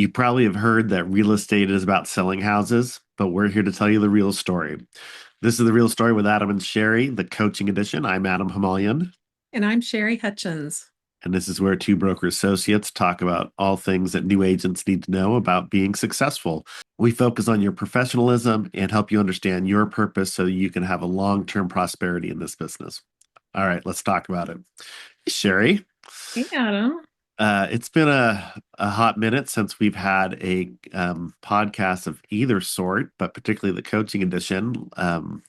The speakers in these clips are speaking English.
You probably have heard that real estate is about selling houses, but we're here to tell you the real story. This is the real story with Adam and Sherry, the coaching edition. I'm Adam Hamalian, And I'm Sherry Hutchens. and this is where two broker associates talk about all things that new agents need to know about being successful. We focus on your professionalism and help you understand your purpose so you can have a long-term prosperity in this business. All right, let's talk about it. Sherry, Hey, Adam. it's been a hot minute since we've had a podcast of either sort, but particularly the coaching edition.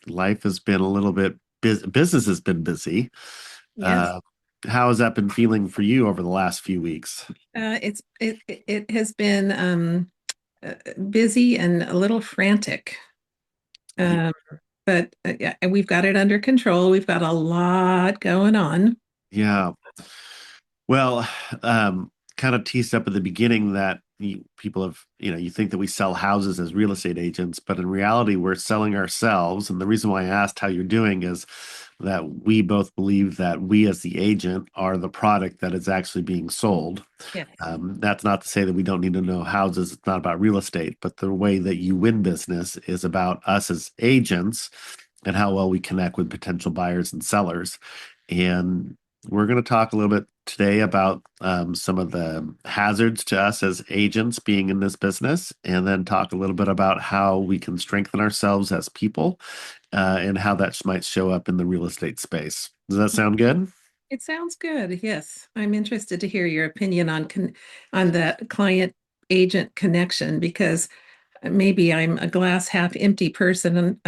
Life has been a little bit busy. Business has been busy. Yes, Uh, how has that been feeling for you over the last few weeks? it has been busy and a little frantic, Y- um, but yeah, and we've got it under control. We've got a lot going on. Yeah. Well, kind of teased up at the beginning that people have, you think that we sell houses as real estate agents, but in reality, we're selling ourselves. And the reason why I asked how you're doing is that we both believe that we, as the agent, are the product that is actually being sold. Yes. That's not to say that we don't need to know houses. It's not about real estate, but the way that you win business is about us as agents and how well we connect with potential buyers and sellers. And we're going to talk a little bit today about some of the hazards to us as agents being in this business, and then talk a little bit about how we can strengthen ourselves as people and how that might show up in the real estate space. Does that sound good? It sounds good. Yes, I'm interested to hear your opinion on that client agent connection because maybe I'm a glass half empty person,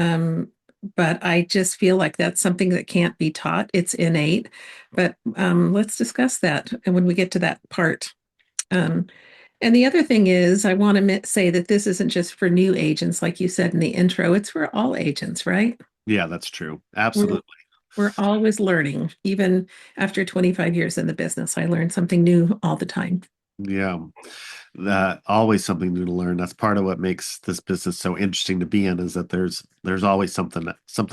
but I just feel like that's something that can't be taught. It's innate. But let's discuss that when we get to that part. Um, and the other thing is, I want to say that this isn't just for new agents, like you said in the intro, it's for all agents, right? Yeah, that's true. We're, Absolutely. we're always learning. Even after 25 years in the business, I learn something new all the time. Yeah. Always something new to learn. That's part of what makes this business so interesting to be in is that there's always something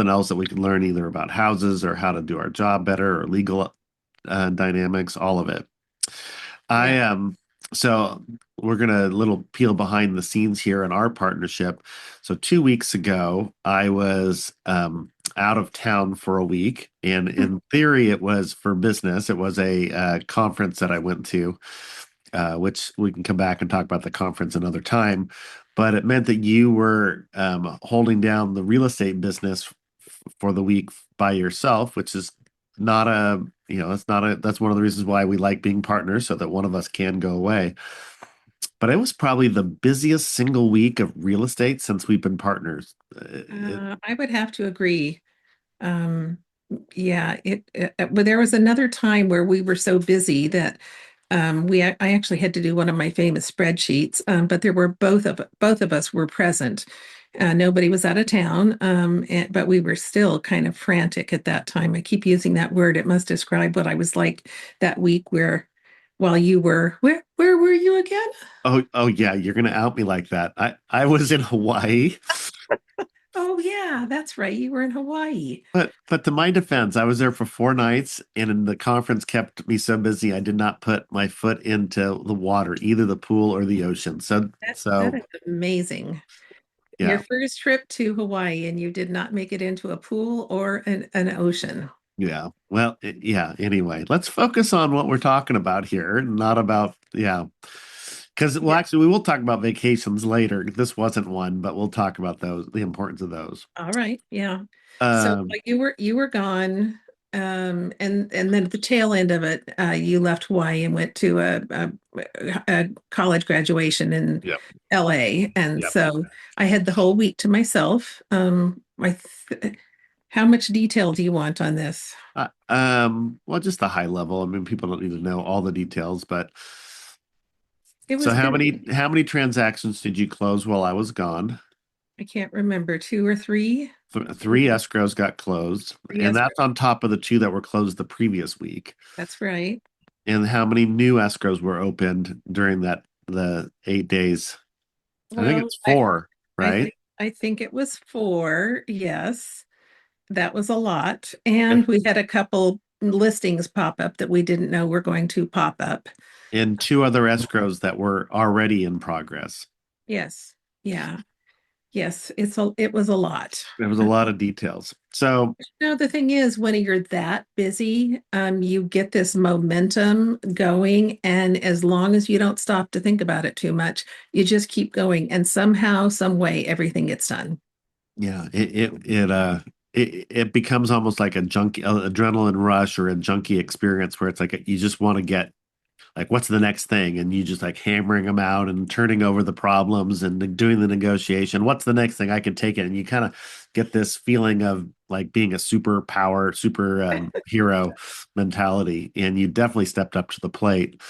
else that we can learn either about houses or how to do our job better or legal dynamics, all of it. I Yeah. so we're gonna little peel behind the scenes here in our partnership. So 2 weeks ago, I was out of town for a week, and in theory, it was for business. It was a conference that I went to, which we can come back and talk about the conference another time. But it meant that you were holding down the real estate business for the week by yourself, which is not a, it's not a, that's one of the reasons why we like being partners so that one of us can go away. But it was probably the busiest single week of real estate since we've been partners. I would have to agree. Um, yeah, but there was another time where we were so busy that I actually had to do one of my famous spreadsheets, but there were both of us were present. Nobody was out of town, but we were still kind of frantic at that time. I keep using that word. It must describe what I was like that week where while you were where were you again? Oh yeah, you're gonna out me like that. I was in Hawaii. Oh yeah, that's right. You were in Hawaii. But to my defense, I was there for 4 nights, and the conference kept me so busy I did not put my foot into the water, either the pool or the ocean. So That so is amazing. Your yeah, first trip to Hawaii and you did not make it into a pool or an ocean. yeah. Well, yeah. Anyway, let's focus on what we're talking about here, not about yeah. Because well, Yeah. actually, we will talk about vacations later. This wasn't one, but we'll talk about those, the importance of those. All right. Yeah. So Um, you were gone, and then at the tail end of it, you left Hawaii and went to a college graduation in yep, LA, and yep. so I had the whole week to myself. How much detail do you want on this? Well, just the high level. I mean, people don't need to know all the details, but It so was busy. how many transactions did you close while I was gone? I can't remember, two or three. Three escrows got closed, and Yes, that's on top of the two that were closed the previous week. that's right. And how many new escrows were opened during the 8 days? I think Well, it's four, I right? think I think it was four. Yes, that was a lot, And and we had a couple. listings pop up that we didn't know were going to pop up. And two other escrows that were already in progress. Yes. Yeah. Yes. It was a lot. There was a lot of details. So, No, the thing is, when you're that busy, you get this momentum going, and as long as you don't stop to think about it too much, you just keep going, and somehow, some way, everything gets done. yeah, it becomes almost like a junkie adrenaline rush or a junkie experience where it's like you just want to get like what's the next thing and you just like hammering them out and turning over the problems and doing the negotiation. What's the next thing? I can take it, and you kind of get this feeling of like being a super hero mentality, and you definitely stepped up to the plate.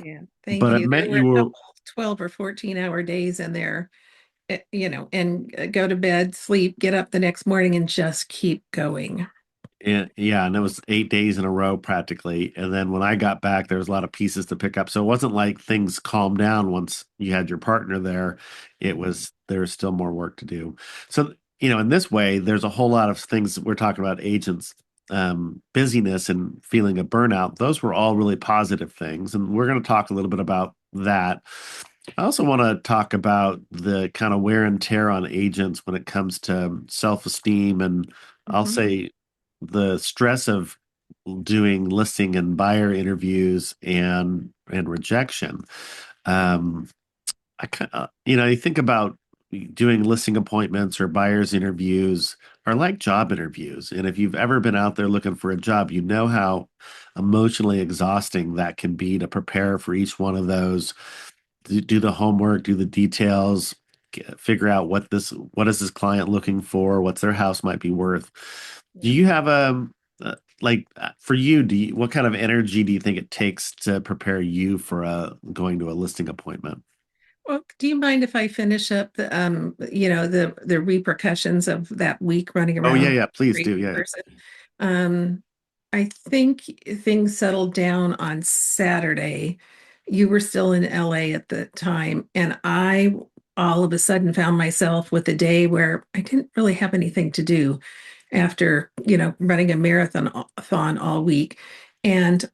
Yeah, thank But it you. There meant were you a were couple 12 or 14-hour days in there, and go to bed, sleep, get up the next morning, and just keep going. And yeah, and it was 8 days in a row practically. And then when I got back, there was a lot of pieces to pick up. So it wasn't like things calmed down once you had your partner there. It was there was still more work to do. So, in this way, there's a whole lot of things we're talking about agents, busyness and feeling a burnout. Those were all really positive things. And we're going to talk a little bit about that. I also want to talk about the kind of wear and tear on agents when it comes to self-esteem and I'll Mhm. say the stress of doing listing and buyer interviews and rejection. Um, I kind of, you think about doing listing appointments or buyers interviews are like job interviews. And if you've ever been out there looking for a job, you know how emotionally exhausting that can be to prepare for each one of those, do the homework, do the details, figure out what is this client looking for, what's their house might be worth. Do Yeah. you have for you, what kind of energy do you think it takes to prepare you for going to a listing appointment? Well, do you mind if I finish up the repercussions of that week running Oh yeah, around yeah, please crazy do. Yeah. person? Um, I think things settled down on Saturday. You were still in LA at the time, and I all of a sudden found myself with a day where I didn't really have anything to do after, running a marathon all week. And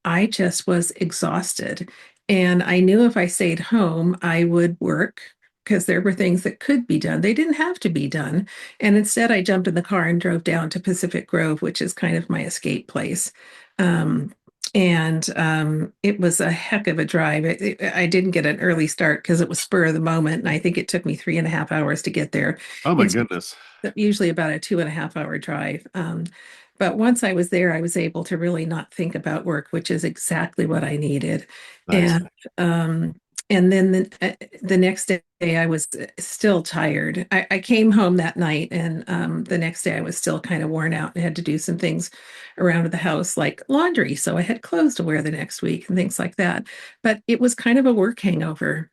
I just was exhausted. And I knew if I stayed home, I would work because there were things that could be done. They didn't have to be done. And instead, I jumped in the car and drove down to Pacific Grove, which is kind of my escape place. Um, and it was a heck of a drive. I didn't get an early start because it was spur of the moment. And I think it took me 3.5 hours to get there. Oh my It's goodness. usually about a 2.5 hour drive. But once I was there, I was able to really not think about work, which is exactly what I needed. Nice. And um, and then the next day, I was still tired. I came home that night, and the next day, I was still kind of worn out and had to do some things around the house, like laundry. So I had clothes to wear the next week and things like that. But it was kind of a work hangover.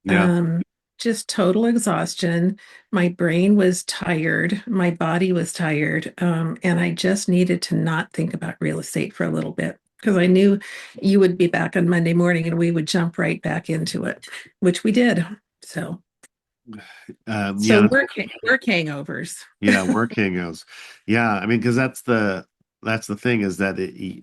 Yeah. Um, just total exhaustion. My brain was tired. My body was tired. And I just needed to not think about real estate for a little bit because I knew you would be back on Monday morning and we would jump right back into it, which we did. So, so Yeah. work hangovers. Yeah, working goes. Yeah, I mean, because that's the thing is that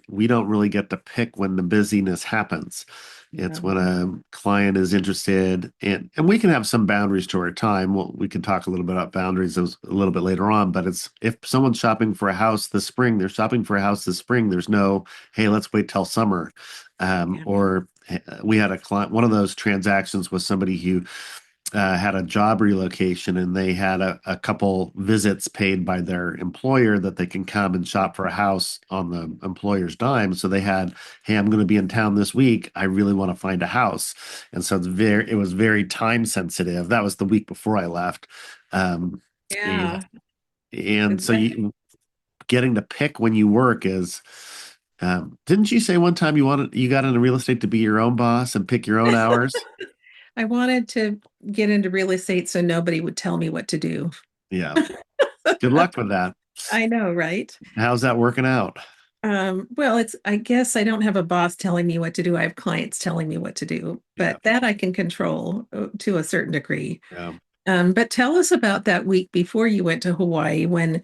we don't really get to pick when the busyness happens. It's No. when a client is interested, and we can have some boundaries to our time. Well, we can talk a little bit about boundaries a little bit later on. But it's if someone's shopping for a house this spring, they're shopping for a house this spring. There's no, hey, let's wait till summer. Yeah. Or we had a client. One of those transactions was somebody who had a job relocation and they had a couple visits paid by their employer that they can come and shop for a house on the employer's dime. So they had, hey, I'm going to be in town this week. I really want to find a house. And so it was very time sensitive. That was the week before I left. Um, and, Yeah. and so That- getting to pick when you work is, didn't you say one time you got into real estate to be your own boss and pick your own hours? I wanted to get into real estate so nobody would tell me what to do. Yeah. Good luck with that. I know, right? How's that working out? Well, I guess I don't have a boss telling me what to do. I have clients telling me what to do, Yeah. but that I can control to a certain degree. Yeah. But tell us about that week before you went to Hawaii when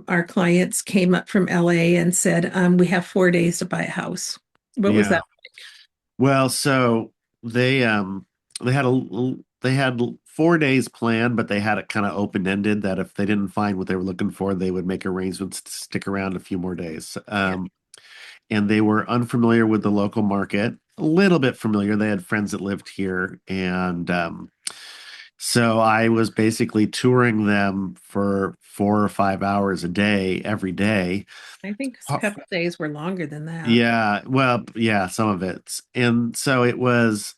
our clients came up from LA and said, we have 4 days to buy a house. What was Yeah. that? Well, so they had they had 4 days planned, but they had it kind of open-ended that if they didn't find what they were looking for, they would make arrangements to stick around a few more days. Yeah, And they were unfamiliar with the local market, a little bit familiar. They had friends that lived here, and so I was basically touring them for 4 or 5 hours a day, every day. I think a couple of days were longer than that. Yeah, well, yeah, some of it. And so it was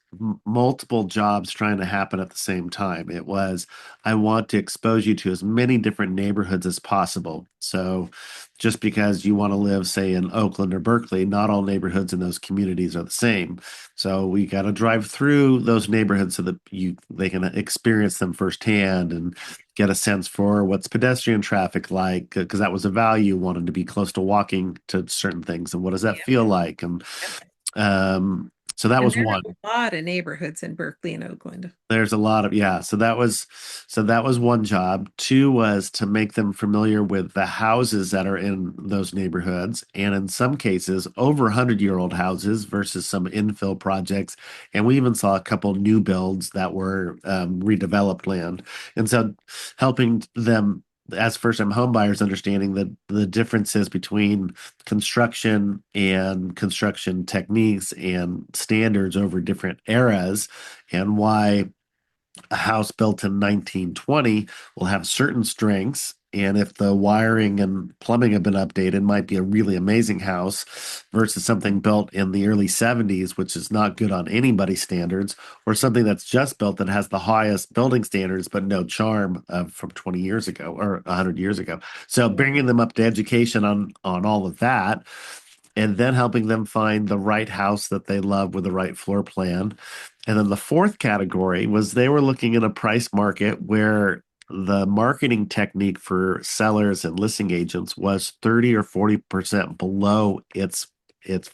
multiple jobs trying to happen at the same time. It was, I want to expose you to as many different neighborhoods as possible. So just because you want to live, say, in Oakland or Berkeley, not all neighborhoods in those communities are the same. So we got to drive through those neighborhoods so that they can experience them firsthand and get a sense for what's pedestrian traffic like, because that was a value, wanted to be close to walking to certain things, and what does that Yeah. feel like? And so that And was there are one. a lot of neighborhoods in Berkeley and Oakland. There's a lot of, yeah. So that was one job. Two was to make them familiar with the houses that are in those neighborhoods, and in some cases, over 100-year-old houses versus some infill projects. And we even saw a couple new builds that were redeveloped land. And so helping them as first-time home buyers understanding the differences between construction and construction techniques and standards over different eras, and why a house built in 1920 will have certain strengths. And if the wiring and plumbing have been updated, might be a really amazing house versus something built in the early 70s, which is not good on anybody's standards, or something that's just built that has the highest building standards but no charm from 20 years ago or 100 years ago. So Yeah. bringing them up to education on all of that, and then helping them find the right house that they love with the right floor plan. And then the fourth category was they were looking in a price market where the marketing technique for sellers and listing agents was 30 or 40% below its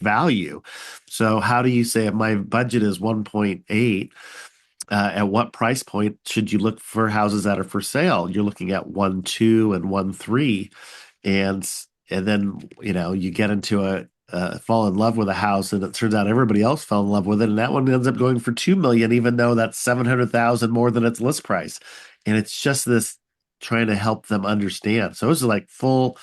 value. So how do you say if my budget is 1.8, at what price point should you look for houses that are for sale? You're looking at 1.2 and 1.3, and and then you get into fall in love with a house, and it turns out everybody else fell in love with it, and that one ends up going for 2 million, even though that's 700,000 more than its list price. And it's just this trying to help them understand. So it was like full.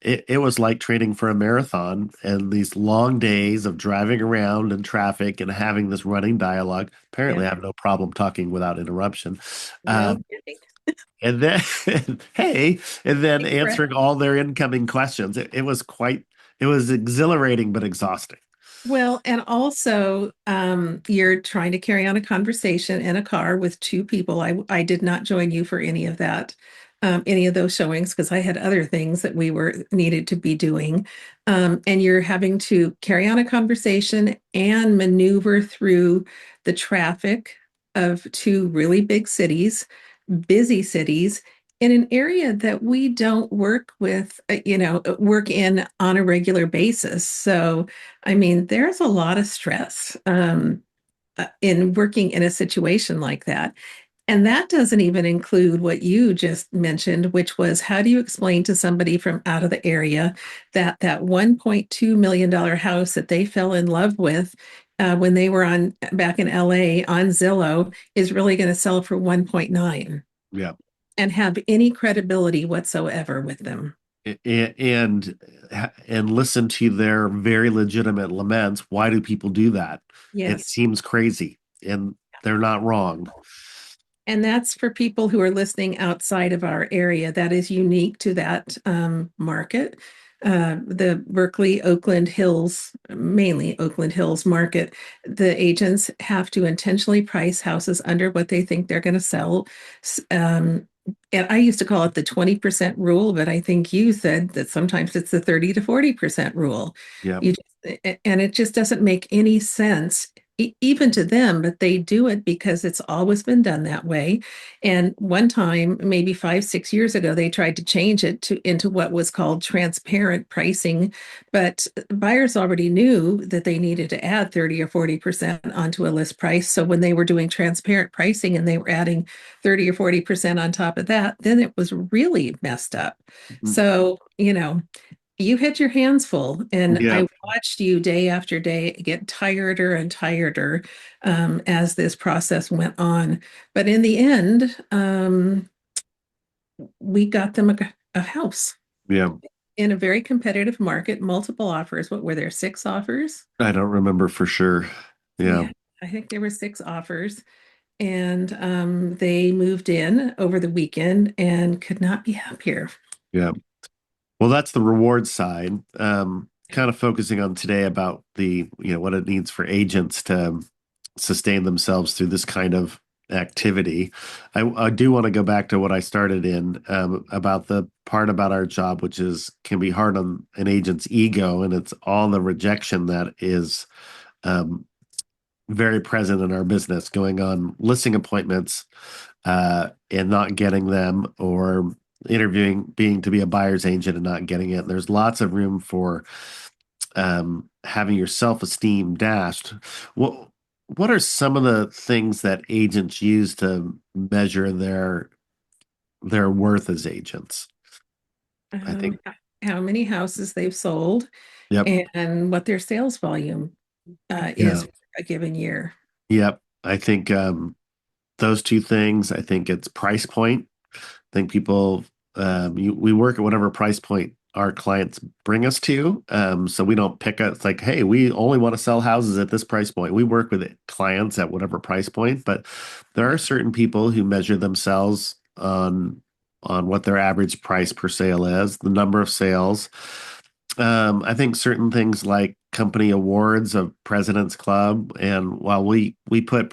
It was like training for a marathon and these long days of driving around in traffic and having this running dialogue. Yeah. Apparently, I have no problem talking without interruption. No Um, kidding. and then, hey, and then Take a breath. answering all their incoming questions. It was exhilarating but exhausting. Well, and also, you're trying to carry on a conversation in a car with two people. I did not join you for any of that, any of those showings, because I had other things that we were needed to be doing. And you're having to carry on a conversation and maneuver through the traffic of two really big cities, busy cities, in an area that we don't work with, work in on a regular basis. So, I mean, there's a lot of stress in working in a situation like that. And that doesn't even include what you just mentioned, which was how do you explain to somebody from out of the area that that $1.2 million house that they fell in love with when they were on back in LA on Zillow is really going to sell for 1.9 Yeah. and have any credibility whatsoever with them. And and listen to their very legitimate laments. Why do people do that? It Yes. seems crazy, and they're not wrong. And that's for people who are listening outside of our area. That is unique to that market. The Berkeley, Oakland Hills, mainly Oakland Hills market, the agents have to intentionally price houses under what they think they're going to sell. And I used to call it the 20% rule, but I think you said that sometimes it's the 30 to 40% rule. Yeah. You and it just doesn't make any sense even to them, but they do it because it's always been done that way. And one time, maybe 5, 6 years ago, they tried to change it to into what was called transparent pricing, but buyers already knew that they needed to add 30 or 40% onto a list price. So when they were doing transparent pricing and they were adding 30 or 40% on top of that, then it was really messed up. So, you had your hands full, and Yeah, I watched you day after day get tireder and tireder as this process went on. But in the end, we got them a house yeah. in a very competitive market, multiple offers. What were there, 6 offers? I don't remember for sure. Yeah, Yeah, I think there were 6 offers. And they moved in over the weekend and could not be happier. yeah. Well, that's the reward side. Kind of focusing on today about what it needs for agents to sustain themselves through this kind of activity. I do want to go back to what I started in about the part about our job, which is can be hard on an agent's ego, and it's all the rejection that is um, very present in our business, going on listing appointments and not getting them, or interviewing, being to be a buyer's agent and not getting it. There's lots of room for having your self-esteem dashed. What are some of the things that agents use to measure their worth as agents? I think, How many houses they've sold yep, and what their sales volume is yeah, for a given year. yep. I think those two things. I think it's price point. I think people, we work at whatever price point our clients bring us to. So we don't pick up, it's like, hey, we only want to sell houses at this price point. We work with clients at whatever price point, but there are Yeah. certain people who measure themselves on what their average price per sale is, the number of sales. I think certain things like company awards of President's Club, and while we put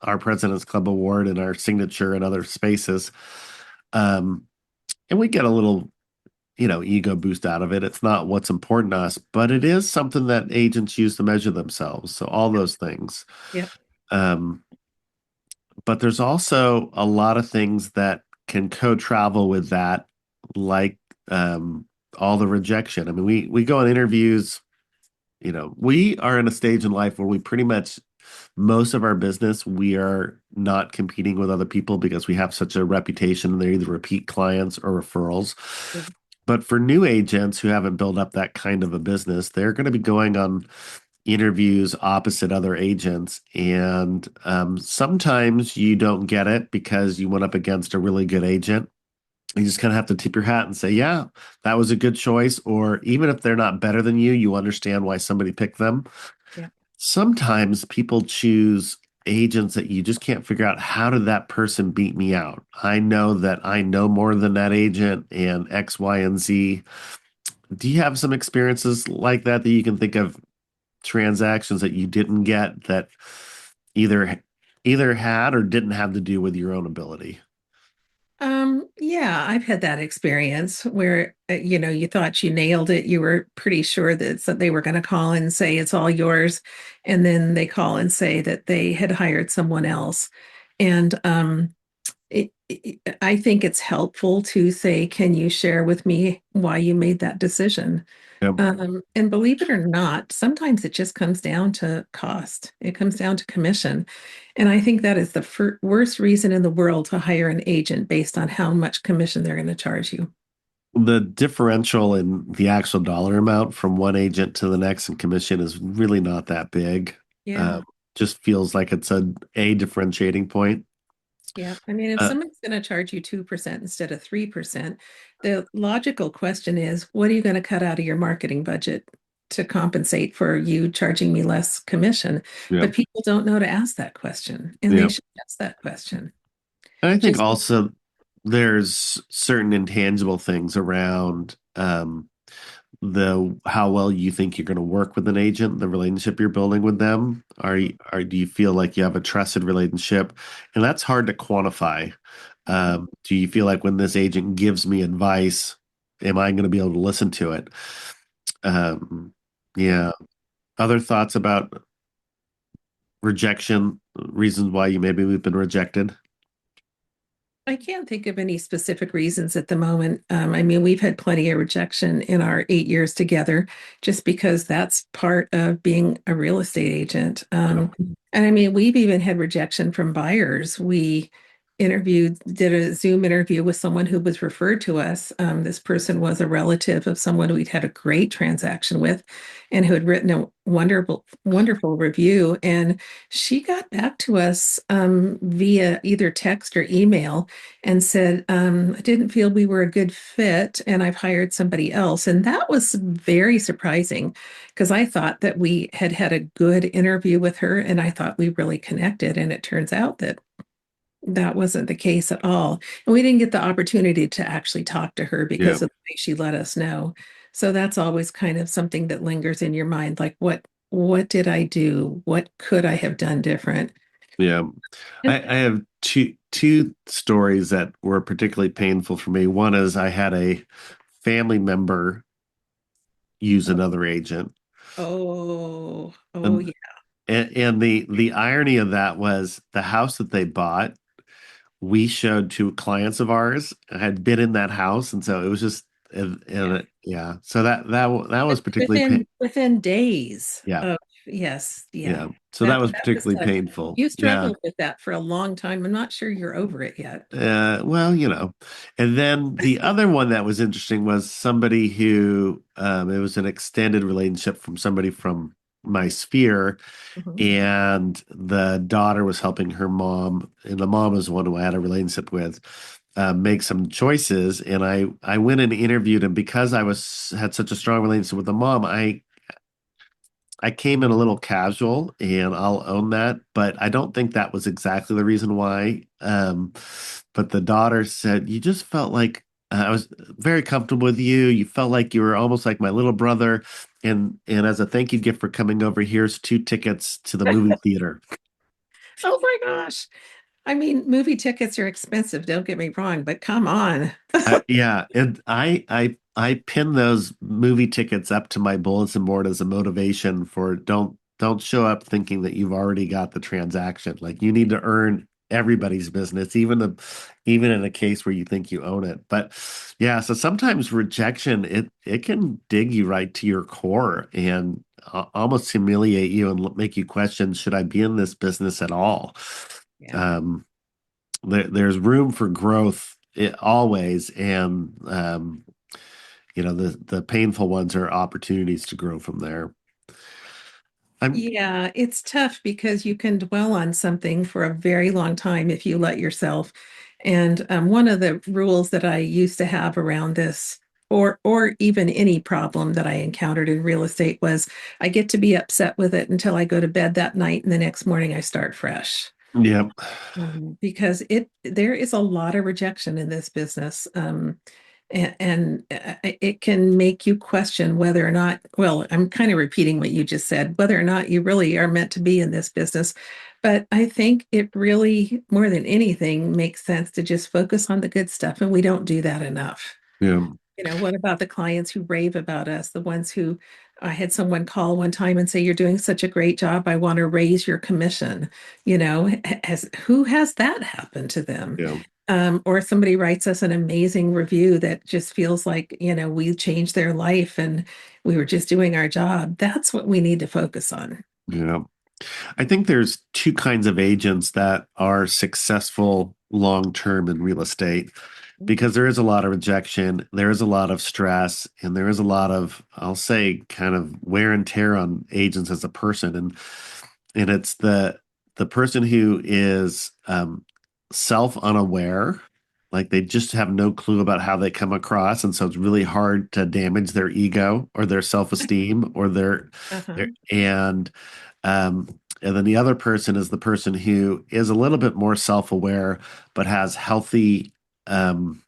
our President's Club award in our signature and other spaces, um, and we get a little ego boost out of it. It's not what's important to us, but it is something that agents use to measure themselves. So all those things. Yep. Um, but there's also a lot of things that can co-travel with that, like um, all the rejection. I mean, we go on interviews. We are in a stage in life where we pretty much most of our business, we are not competing with other people because we have such a reputation. They're either repeat clients or referrals. Yeah. But for new agents who haven't built up that kind of a business, they're going to be going on interviews opposite other agents. And sometimes you don't get it because you went up against a really good agent. You just kind of have to tip your hat and say, yeah, that was a good choice. Or even if they're not better than you understand why somebody picked them. Yeah. Sometimes people choose agents that you just can't figure out, how did that person beat me out? I know that I know more than that agent and X, Y, and Z. Do you have some experiences like that you can think of, transactions that you didn't get that either either had or didn't have to do with your own ability? Yeah, I've had that experience where, you thought you nailed it. You were pretty sure that they were going to call and say it's all yours. And then they call and say that they had hired someone else. And I think it's helpful to say, can you share with me why you made that decision? Yep. And believe it or not, sometimes it just comes down to cost. It comes down to commission. And I think that is the worst reason in the world to hire an agent based on how much commission they're going to charge you. The differential in the actual dollar amount from one agent to the next in commission is really not that big. Uh, Yeah. just feels like it's a differentiating point. Yeah. I mean, if Uh, someone's going to charge you 2% instead of 3%, the logical question is, what are you going to cut out of your marketing budget to compensate for you charging me less commission? yeah, But people don't know to ask that question, and they yeah. should ask that question. And I think Just, also there's certain intangible things around the how well you think you're going to work with an agent, the relationship you're building with them. Do you feel like you have a trusted relationship? And that's hard to quantify. Do you feel like when this agent gives me advice, am I going to be able to listen to it? Um, yeah. yeah. Other thoughts about rejection reasons why you maybe we've been rejected? I can't think of any specific reasons at the moment. I mean, we've had plenty of rejection in our 8 years together, just because that's part of being a real estate agent. Yeah. And I mean, we've even had rejection from buyers. We did a Zoom interview with someone who was referred to us. This person was a relative of someone we'd had a great transaction with and who had written a wonderful review. And she got back to us via either text or email and said, I didn't feel we were a good fit and I've hired somebody else. And that was very surprising because I thought that we had had a good interview with her and I thought we really connected. And it turns out that that wasn't the case at all. And we didn't get the opportunity to actually talk to her Yeah. because of the way she let us know. So that's always kind of something that lingers in your mind, like what did I do? What could I have done different? Yeah. And I have two stories that were particularly painful for me. One is I had a family member use another agent. oh And yeah, and the irony of that was the house that they bought, we showed to clients of ours had been in that house, and so it was just yeah. yeah. So that was particularly Within days yeah, of yes, yeah. yeah. So that was That was particularly tough. painful. You Yeah. struggled with that for a long time. I'm not sure you're over it yet. Well, and then the other one that was interesting was somebody who it was an extended relationship from somebody from my sphere, Mhm. and the daughter was helping her mom, and the mom was the one who I had a relationship with, make some choices. And I went and interviewed him because I was had such a strong relationship with the mom. I came in a little casual, and I'll own that, but I don't think that was exactly the reason why. But the daughter said, "You just felt like I was very comfortable with you. You felt like you were almost like my little brother, and as a thank you gift for coming over, here's 2 tickets to the movie theater." Oh my gosh. I mean, movie tickets are expensive, don't get me wrong, but come on. Yeah, and I pin those movie tickets up to my bulletin board as a motivation for don't show up thinking that you've already got the transaction. Like you need to earn everybody's business, even in a case where you think you own it. But yeah, so sometimes rejection it can dig you right to your core and almost humiliate you and make you question, should I be in this business at all? Yeah. Um, there's room for growth always, and the painful ones are opportunities to grow from there. I'm Yeah, it's tough because you can dwell on something for a very long time if you let yourself. And one of the rules that I used to have around this, or even any problem that I encountered in real estate, was I get to be upset with it until I go to bed that night, and the next morning I start fresh. Yeah, Because there is a lot of rejection in this business. And it can make you question whether or not, well, I'm kind of repeating what you just said, whether or not you really are meant to be in this business. But I think it really, more than anything, makes sense to just focus on the good stuff. And we don't do that enough. yeah, What about the clients who rave about us? The ones who I had someone call one time and say, "You're doing such a great job. I want to raise your commission." Who has that happen to them? yeah, Or somebody writes us an amazing review that just feels like, we changed their life and we were just doing our job. That's what we need to focus on. yeah. I think there's two kinds of agents that are successful long term in real estate because there is a lot of rejection, there is a lot of stress, and there is a lot of, I'll say, kind of wear and tear on agents as a person. And it's the person who is self-unaware, like they just have no clue about how they come across, and so it's really hard to damage their ego or their self-esteem or their Uh-huh. um and then the other person is the person who is a little bit more self-aware but has um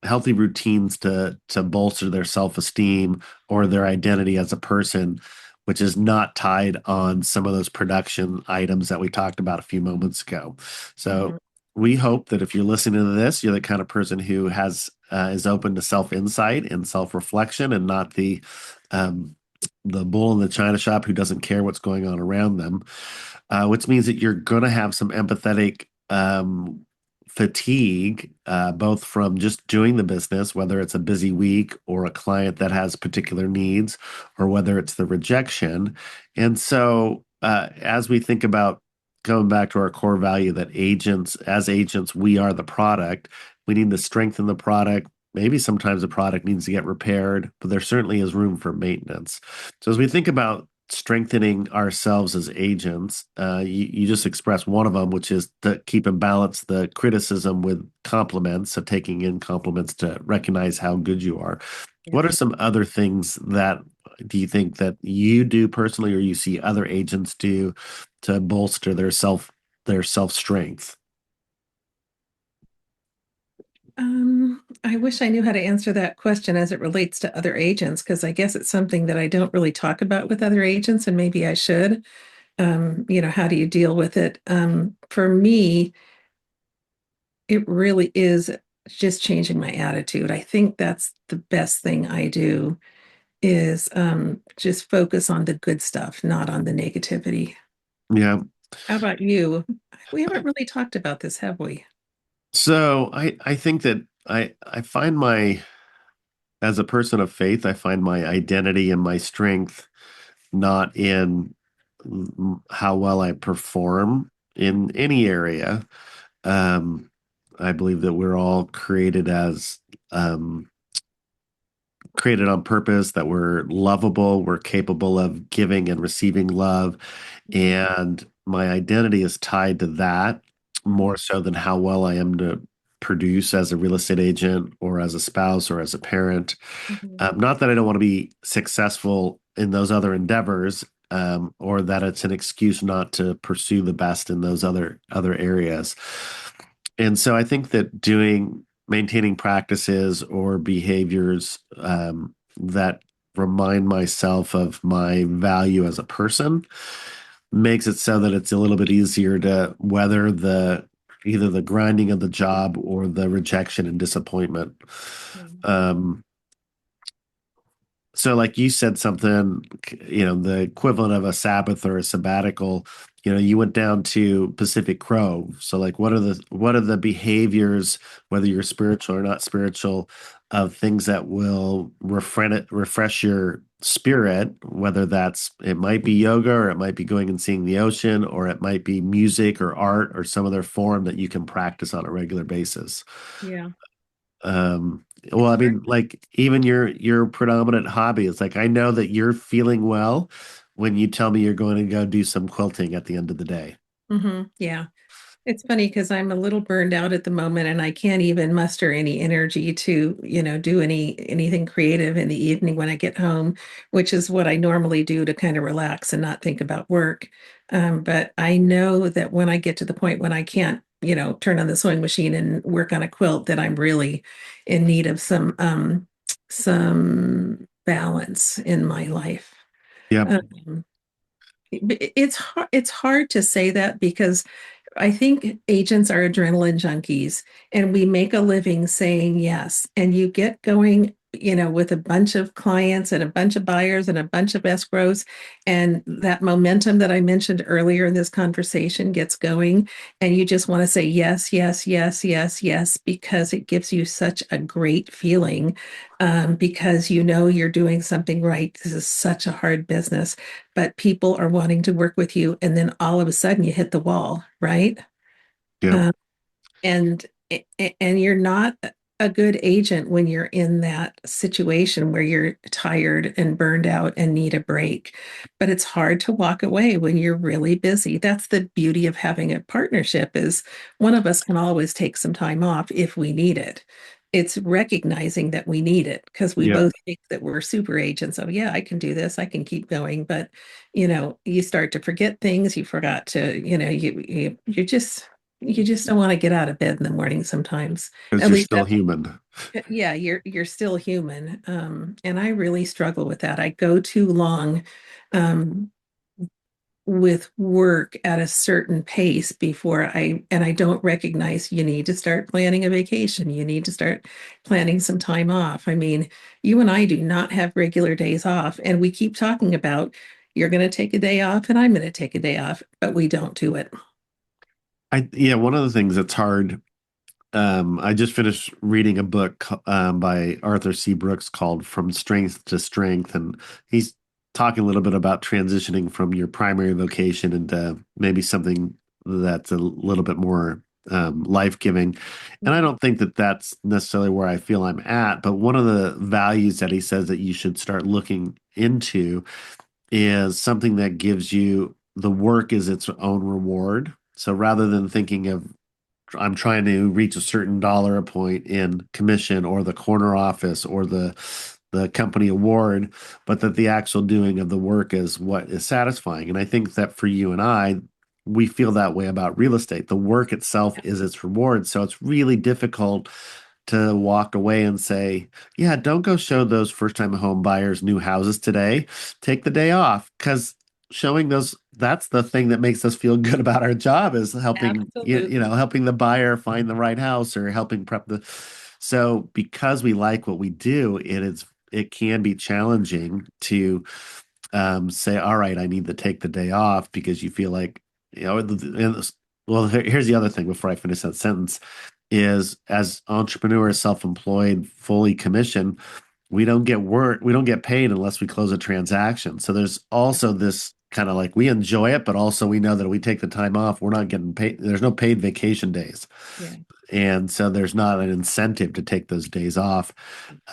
healthy routines to bolster their self-esteem or their identity as a person, which is not tied on some of those production items that we talked about a few moments ago. So Mhm. we hope that if you're listening to this, you're the kind of person who has is open to self-insight and self-reflection and not the bull in the china shop who doesn't care what's going on around them. which means that you're going to have some empathetic fatigue, both from just doing the business, whether it's a busy week or a client that has particular needs, or whether it's the rejection. And so, as we think about going back to our core value that as agents, we are the product, we need to strengthen the product. Maybe sometimes the product needs to get repaired, but there certainly is room for maintenance. So, as we think about strengthening ourselves as agents, you just expressed one of them, which is to keep in balance the criticism with compliments, so taking in compliments to recognize how good you are. What are Yes. some other things that do you think that you do personally, or you see other agents do to bolster their self strength? I wish I knew how to answer that question as it relates to other agents, because I guess it's something that I don't really talk about with other agents, and maybe I should. How do you deal with it? For me, it really is just changing my attitude. I think that's the best thing I do is just focus on the good stuff, not on the negativity. Yeah. How about you? We haven't really talked about this, have we? So I think that I find my as a person of faith, I find my identity and my strength not in how well I perform in any area. Um, I believe that we're all um, created on purpose, that we're lovable, we're capable of giving and receiving love. And my identity is tied to that more so than how well I am to produce as a real estate agent or as a spouse or as a parent. Mhm. Not that I don't want to be successful in those other endeavors, or that it's an excuse not to pursue the best in those other areas. And so I think that maintaining practices or behaviors that remind myself of my value as a person makes it so that it's a little bit easier to weather the either the grinding of the job or the rejection and disappointment. Mhm. Um, so, like you said, something, the equivalent of a Sabbath or a sabbatical, you went down to Pacific Grove. So, like, what are the behaviors, whether you're spiritual or not spiritual, of things that will refresh your spirit, whether it might be yoga, or it might be going and seeing the ocean, or it might be music or art or some other form that you can practice on a regular basis. Yeah, Um, well, it's I hard. mean, like even your predominant hobby is like I know that you're feeling well when you tell me you're going to go do some quilting at the end of the day. Yeah. It's funny because I'm a little burned out at the moment and I can't even muster any energy to, do anything creative in the evening when I get home, which is what I normally do to kind of relax and not think about work. But I know that when I get to the point when I can't, turn on the sewing machine and work on a quilt, that I'm really in need of some balance in my life. Yep. Um, it's hard to say that because I think agents are adrenaline junkies and we make a living saying yes. And you get going, with a bunch of clients and a bunch of buyers and a bunch of escrows. And that momentum that I mentioned earlier in this conversation gets going. And you just want to say yes, yes, yes, yes, yes, because it gives you such a great feeling, because you're doing something right. This is such a hard business, but people are wanting to work with you. And then all of a sudden you hit the wall, right? Yep. Um, and and you're not a good agent when you're in that situation where you're tired and burned out and need a break. But it's hard to walk away when you're really busy. That's the beauty of having a partnership is one of us can always take some time off if we need it. It's recognizing that we need it because we Yep. both think that we're super agents. So yeah, I can do this. I can keep going. But you start to forget things. You forgot to, you just don't want to get out of bed in the morning sometimes. Because At you're least still that's human. yeah, you're still human. And I really struggle with that. I go too long um with work at a certain pace before I don't recognize you need to start planning a vacation. You need to start planning some time off. I mean, you and I do not have regular days off, and we keep talking about you're going to take a day off and I'm going to take a day off, but we don't do it. Yeah, one of the things that's hard. I just finished reading a book by Arthur C. Brooks called From Strength to Strength, and he's talking a little bit about transitioning from your primary vocation into maybe something that's a little bit more life-giving. And I Mhm. don't think that that's necessarily where I feel I'm at, but one of the values that he says that you should start looking into is something that gives you the work is its own reward. So rather than thinking of I'm trying to reach a certain dollar a point in commission or the corner office or the company award, but that the actual doing of the work is what is satisfying. And I think that for you and I, we feel that way about real estate. The work itself is its reward. So it's really difficult to walk away and say, yeah, don't go show those first time home buyers new houses today. Take the day off because showing those that's the thing that makes us feel good about our job is helping Absolutely. helping the buyer find the right house or helping prep the so because we like what we do it can be challenging to say all right I need to take the day off because you feel like well here's the other thing before I finish that sentence is as entrepreneurs self-employed fully commissioned we don't get paid unless we close a transaction. So there's also this kind of like we enjoy it, but also we know that if we take the time off, we're not getting paid. There's no paid vacation days. Yeah. And so there's not an incentive to take those days off.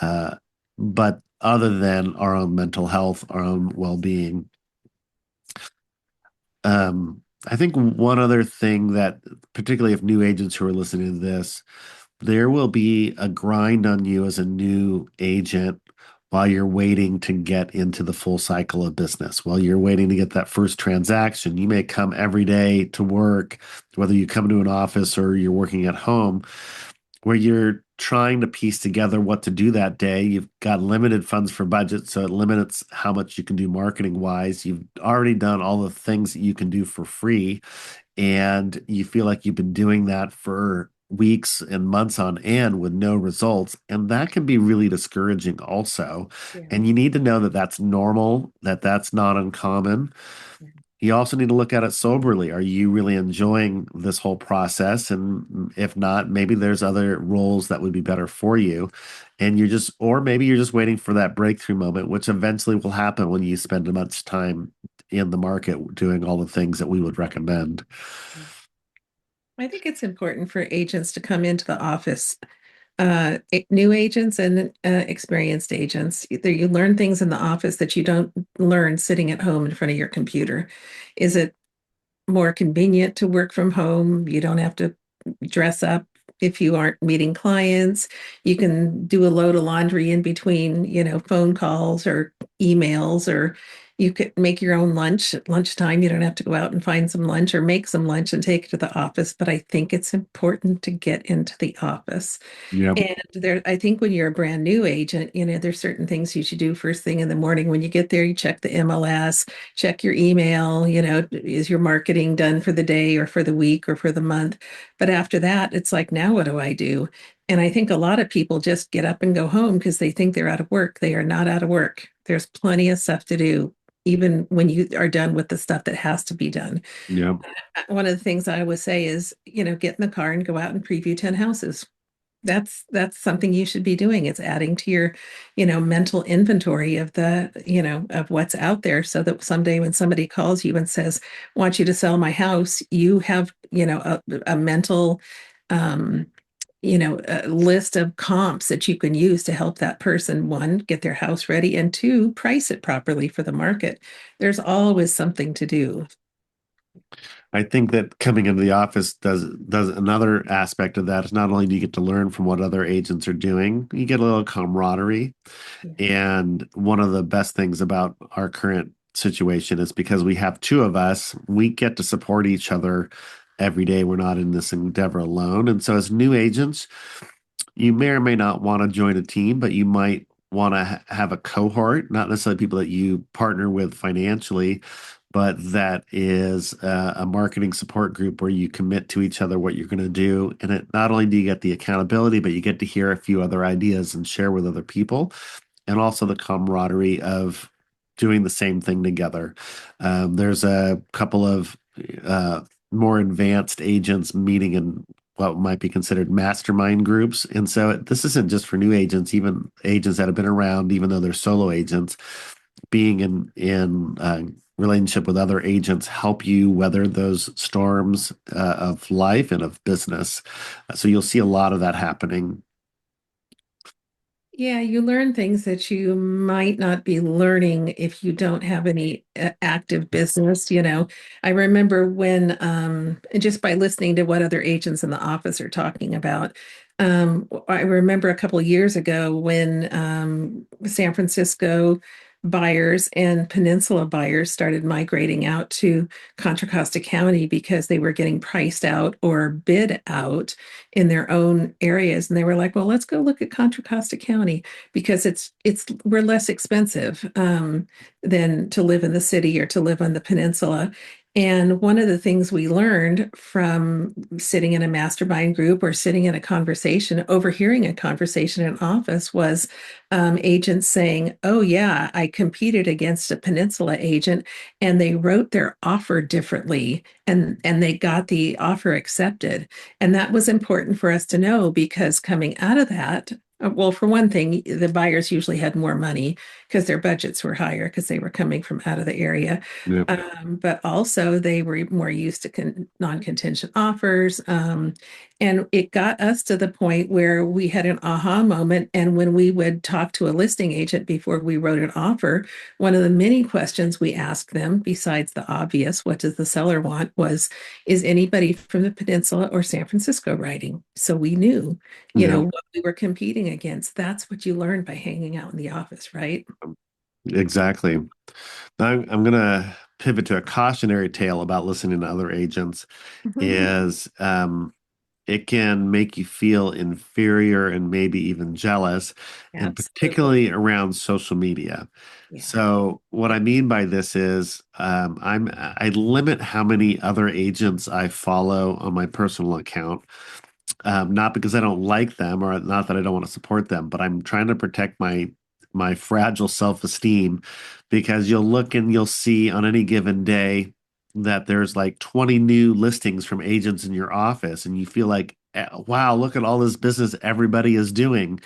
Uh, but other than our own mental health, our own well-being, I think one other thing that, particularly if new agents who are listening to this, there will be a grind on you as a new agent while you're waiting to get into the full cycle of business. While you're waiting to get that first transaction, you may come every day to work, whether you come to an office or you're working at home, where you're trying to piece together what to do that day. You've got limited funds for budget, so it limits how much you can do marketing wise. You've already done all the things that you can do for free and you feel like you've been doing that for weeks and months on end with no results. And that can be really discouraging also. Yeah. And you need to know that that's normal, that that's not uncommon. Yeah. You also need to look at it soberly. Are you really enjoying this whole process? And if not, maybe there's other roles that would be better for you. And you're just, or maybe you're just waiting for that breakthrough moment, which eventually will happen when you spend a much time in the market doing all the things that we would recommend. I think it's important for agents to come into the office, new agents and experienced agents. Either you learn things in the office that you don't learn sitting at home in front of your computer. Is it more convenient to work from home? You don't have to dress up if you aren't meeting clients. You can do a load of laundry in between, phone calls or emails, or you could make your own lunch at lunchtime. You don't have to go out and find some lunch or make some lunch and take it to the office. But I think it's important to get into the office. Yep. And there, I think when you're a brand new agent, there's certain things you should do first thing in the morning. When you get there, you check the MLS, check your email, is your marketing done for the day or for the week or for the month? But after that, it's like, now what do I do? And I think a lot of people just get up and go home because they think they're out of work. They are not out of work. There's plenty of stuff to do, even when you are done with the stuff that has to be done. Yep. One of the things I always say is, get in the car and go out and preview 10 houses. That's something you should be doing. It's adding to your, mental inventory of of what's out there so that someday when somebody calls you and says, want you to sell my house, you have, a mental, um, a list of comps that you can use to help that person, one, get their house ready, and two, price it properly for the market. There's always something to do. I think that coming into the office does another aspect of that is not only do you get to learn from what other agents are doing, you get a little camaraderie. Yeah. And one of the best things about our current situation is because we have two of us, we get to support each other every day. We're not in this endeavor alone. And so as new agents, you may or may not want to join a team, but you might want to have a cohort, not necessarily people that you partner with financially, but that is a marketing support group where you commit to each other what you're going to do. And it not only do you get the accountability, but you get to hear a few other ideas and share with other people, and also the camaraderie of doing the same thing together. There's a couple of uh, more advanced agents meeting in what might be considered mastermind groups. And so this isn't just for new agents, even agents that have been around, even though they're solo agents, being in relationship with other agents help you weather those storms of life and of business. So you'll see a lot of that happening. Yeah, you learn things that you might not be learning if you don't have any active business. I remember when, just by listening to what other agents in the office are talking about, I remember a couple of years ago when San Francisco buyers and Peninsula buyers started migrating out to Contra Costa County because they were getting priced out or bid out in their own areas, and they were like, well, let's go look at Contra Costa County because it's we're less expensive than to live in the city or to live on the peninsula. And one of the things we learned from sitting in a mastermind group or sitting in a conversation, overhearing a conversation in office, was agents saying, oh yeah, I competed against a peninsula agent and they wrote their offer differently, and they got the offer accepted. And that was important for us to know because coming out of that, well, for one thing, the buyers usually had more money because their budgets were higher because they were coming from out of the area. Yeah. But also, they were more used to non-contingent offers. And it got us to the point where we had an aha moment. And when we would talk to a listing agent before we wrote an offer, one of the many questions we asked them, besides the obvious, what does the seller want, was, is anybody from the peninsula or San Francisco writing? So we knew, Yeah, what we were competing against. That's what you learn by hanging out in the office, right? exactly. Now I'm going to pivot to a cautionary tale about listening to other agents is it can make you feel inferior and maybe even jealous, and Absolutely. particularly around social media. Yeah. So what I mean by this is I limit how many other agents I follow on my personal account. Not because I don't like them or not that I don't want to support them, but I'm trying to protect my fragile self-esteem because you'll look and you'll see on any given day that there's like 20 new listings from agents in your office and you feel like, wow, look at all this business everybody is doing.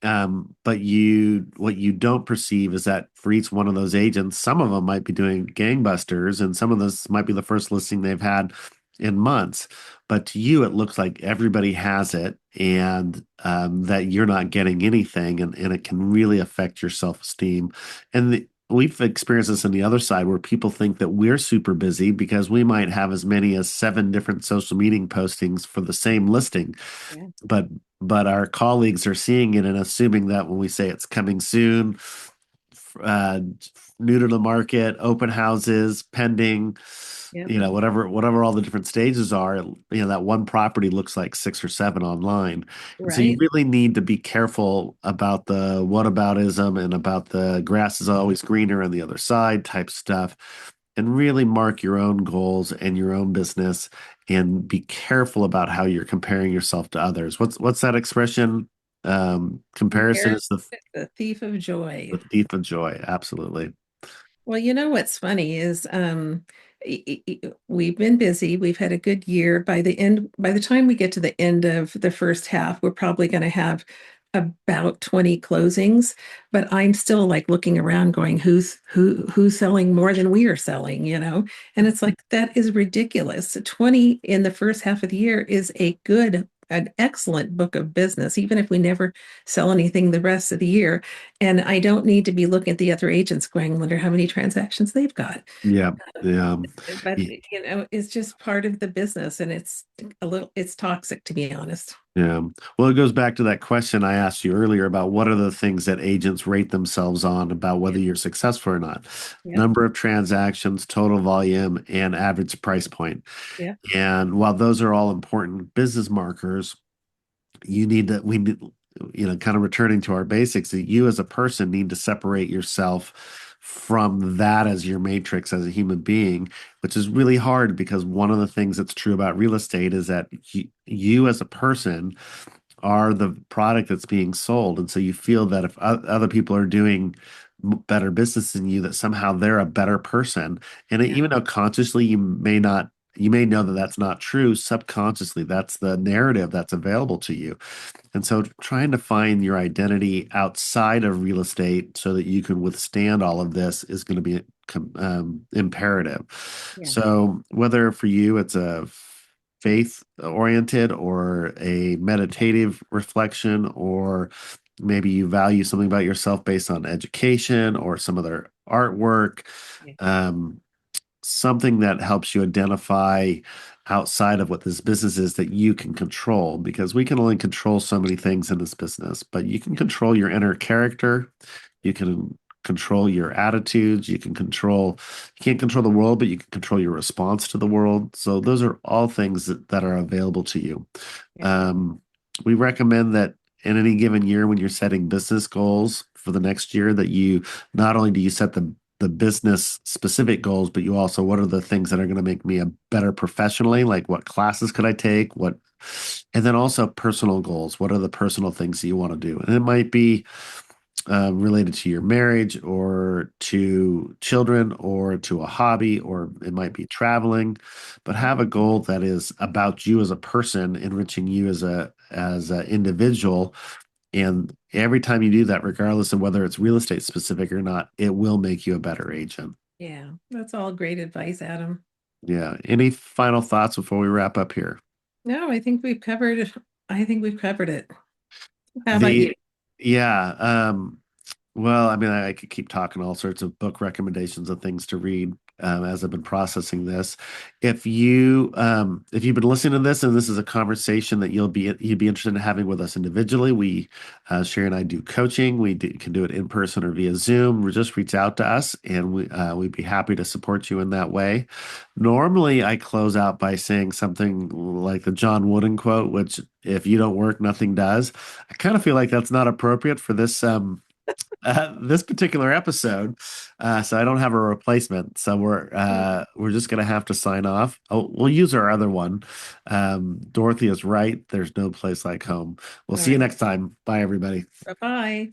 But what you don't perceive is that for each one of those agents, some of them might be doing gangbusters, and some of this might be the first listing they've had in months. But to you, it looks like everybody has it, and that you're not getting anything, and it can really affect your self-esteem. We've experienced this on the other side where people think that we're super busy because we might have as many as 7 different social media postings for the same listing, Yeah. but our colleagues are seeing it and assuming that when we say it's coming soon, uh, new to the market, open houses, pending, Yeah. whatever all the different stages are, that one property looks like 6 or 7 online. And so you Right. really need to be careful about the whataboutism and about the grass is always greener on the other side type stuff, and really mark your own goals and your own business and be careful about how you're comparing yourself to others. What's that expression? Comparison Comparison is is the thief of joy. the thief of joy. Absolutely. Well, what's funny is we've been busy. We've had a good year. By the time we get to the end of the first half, we're probably going to have about 20 closings. But I'm still like looking around going, who's selling more than we are selling? And it's like that is ridiculous. 20 in the first half of the year is an excellent book of business, even if we never sell anything the rest of the year. And I don't need to be looking at the other agents going, wonder how many transactions they've got. Yeah. Yeah. But it's just part of the business, and it's toxic, to be honest. Yeah. Well, it goes back to that question I asked you earlier about what are the things that agents rate themselves on about Yeah. whether you're successful or not. Yep. Number of transactions, total volume, and average price point. Yep. And while those are all important business markers, we need, kind of returning to our basics, that you as a person need to separate yourself from that as your matrix as a human being, which is really hard because one of the things that's true about real estate is that you as a person are the product that's being sold. And so you feel that if other people are doing better business than you, that somehow they're a better person. And Yeah. even though consciously you may know that that's not true, subconsciously, that's the narrative that's available to you. And so trying to find your identity outside of real estate so that you can withstand all of this is going to be imperative. Yeah. So whether for you it's a faith oriented or a meditative reflection, or maybe you value something about yourself based on education or some other artwork, Yeah. um, something that helps you identify outside of what this business is that you can control, because we can only control so many things in this business, but you can control your inner character. You can control your attitudes. You can't control the world, but you can control your response to the world. So those are all things that are available to you. Yeah. Um, we recommend that in any given year, when you're setting business goals for the next year, that you not only do you set the business specific goals, but you also, what are the things that are going to make me a better professionally? Like what classes could I take? And then also personal goals. What are the personal things that you want to do? And it might be related to your marriage or to children or to a hobby, or it might be traveling, but have a goal that is about you as a person, enriching you as an individual. And every time you do that, regardless of whether it's real estate specific or not, it will make you a better agent. Yeah. That's all great advice, Adam. Yeah. Any final thoughts before we wrap up here? No, I think we've covered it. How about you? The yeah, well, I mean, I could keep talking all sorts of book recommendations of things to read as I've been processing this. If you've been listening to this and this is a conversation that you'd be interested in having with us individually, Sherry and I do coaching. Can do it in person or via Zoom. Just reach out to us, and we'd be happy to support you in that way. Normally, I close out by saying something like the John Wooden quote, which if you don't work, nothing does. I kind of feel like that's not appropriate for this particular episode. So I don't have a replacement. So we're just gonna have to sign off. Oh, we'll use our other one. Dorothy is right. There's no place like home. We'll All see you right. next time. Bye, everybody. Bye-bye.